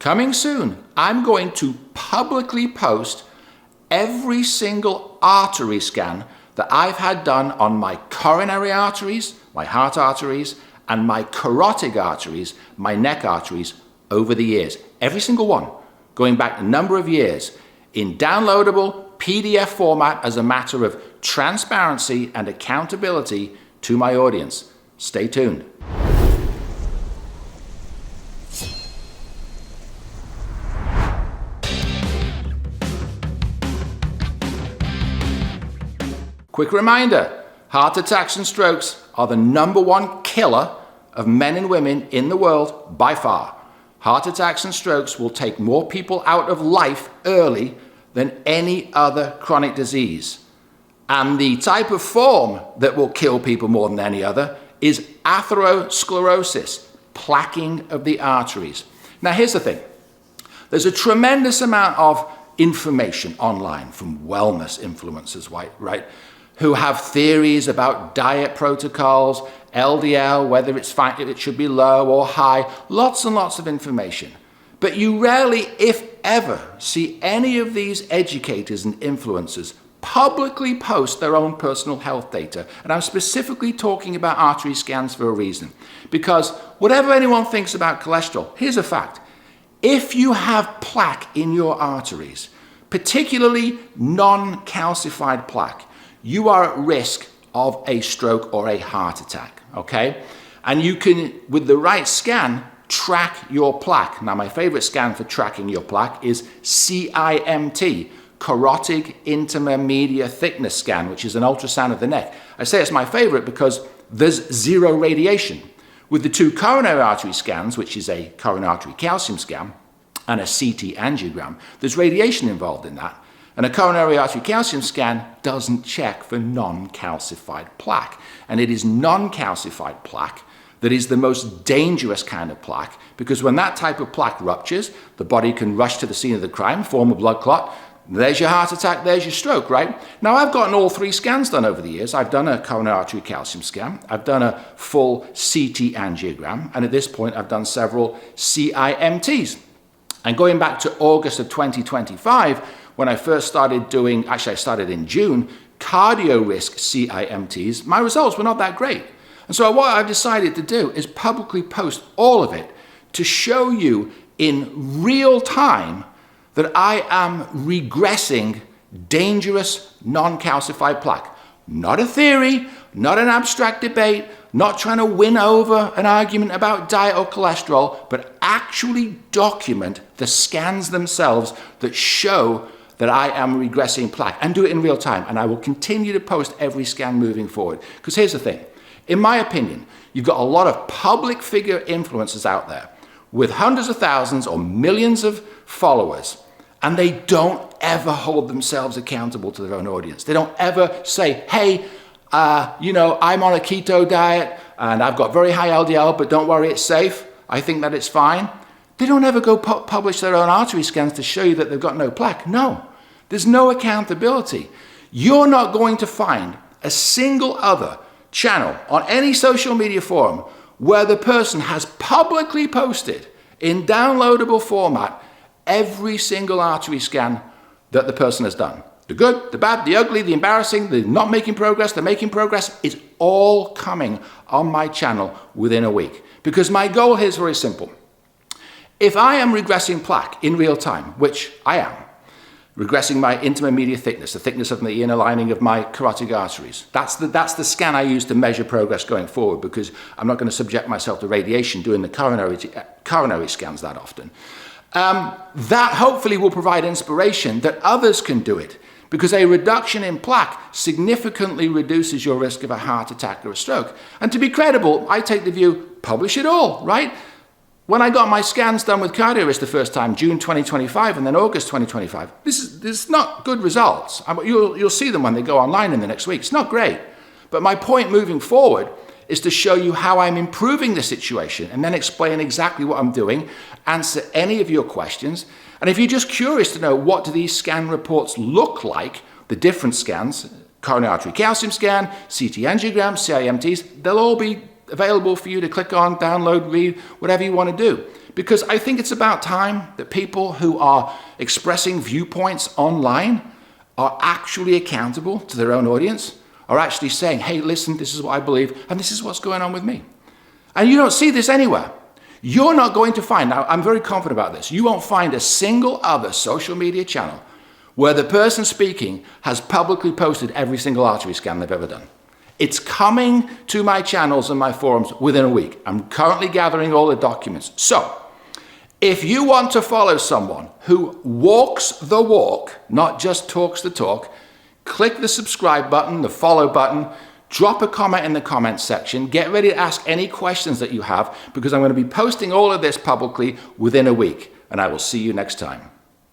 coming soon, I'm going to publicly post every single artery scan that I've had done on my coronary arteries, my heart arteries, and my carotid arteries, my neck arteries, over the years. Every single one, going back a number of years, in downloadable PDF format as a matter of transparency and accountability to my audience. Stay tuned. Quick reminder, heart attacks and strokes are the #1 killer of men and women in the world by far. Heart attacks and strokes will take more people out of life early than any other chronic disease. And the type of form that will kill people more than any other is atherosclerosis, plaquing of the arteries. Now here's the thing. There's a tremendous amount of information online from wellness influencers, right? Who have theories about diet protocols, LDL, whether it's fine, it should be low or high, lots and lots of information. But you rarely, if ever, see any of these educators and influencers publicly post their own personal health data. And I'm specifically talking about artery scans for a reason. Because whatever anyone thinks about cholesterol, here's a fact. If you have plaque in your arteries, particularly non-calcified plaque, you are at risk of a stroke or a heart attack, okay? And you can, with the right scan, track your plaque. Now, my favorite scan for tracking your plaque is CIMT, Carotid Intima Media Thickness Scan, which is an ultrasound of the neck. I say it's my favorite because there's zero radiation. With the 2 coronary artery scans, which is a coronary artery calcium scan and a CT angiogram, there's radiation involved in that. And a coronary artery calcium scan doesn't check for non-calcified plaque. And it is non-calcified plaque that is the most dangerous kind of plaque, because when that type of plaque ruptures, the body can rush to the scene of the crime, form a blood clot. There's your heart attack, there's your stroke, right? Now, I've gotten all 3 scans done over the years. I've done a coronary artery calcium scan, I've done a full CT angiogram, and at this point, I've done several CIMTs. And going back to August of 2025, when I first started doing, actually I started in June, cardio risk CIMTs, my results were not that great. And so what I've decided to do is publicly post all of it to show you in real time that I am regressing dangerous non-calcified plaque. Not a theory, not an abstract debate, not trying to win over an argument about diet or cholesterol, but actually document the scans themselves that show that I am regressing plaque, and do it in real time. And I will continue to post every scan moving forward. Because here's the thing. In my opinion, you've got a lot of public figure influencers out there with hundreds of thousands or millions of followers, and they don't ever hold themselves accountable to their own audience. They don't ever say, hey, I'm on a keto diet and I've got very high LDL, but don't worry, it's safe. I think that it's fine. They don't ever go publish their own artery scans to show you that they've got no plaque. No, there's no accountability. You're not going to find a single other channel on any social media forum where the person has publicly posted in downloadable format every single artery scan that the person has done. The good, the bad, the ugly, the embarrassing, the not making progress, the making progress, it's all coming on my channel within a week. Because my goal here is very simple. If I am regressing plaque in real time, which I am, regressing my intima media thickness, the thickness of the inner lining of my carotid arteries, that's the scan I use to measure progress going forward, because I'm not going to subject myself to radiation doing the coronary scans that often. That hopefully will provide inspiration that others can do it, because a reduction in plaque significantly reduces your risk of a heart attack or a stroke. And to be credible, I take the view, publish it all, right? When I got my scans done with CardioRisk the first time, June 2025 and then August 2025, this is not good results. You'll see them when they go online in the next week. It's not great. But my point moving forward is to show you how I'm improving the situation and then explain exactly what I'm doing, answer any of your questions. And if you're just curious to know what do these scan reports look like, the different scans, coronary artery calcium scan, CT angiogram, CIMTs, they'll all be available for you to click on, download, read, whatever you want to do. because I think it's about time that people who are expressing viewpoints online are actually accountable to their own audience, are actually saying, hey, listen, this is what I believe, and this is what's going on with me. And you don't see this anywhere. You're not going to find, now I'm very confident about this, you won't find a single other social media channel where the person speaking has publicly posted every single artery scan they've ever done. It's coming to my channels and my forums within a week. I'm currently gathering all the documents. So, if you want to follow someone who walks the walk, not just talks the talk, click the subscribe button, the follow button, drop a comment in the comments section, get ready to ask any questions that you have, because I'm going to be posting all of this publicly within a week, and I will see you next time.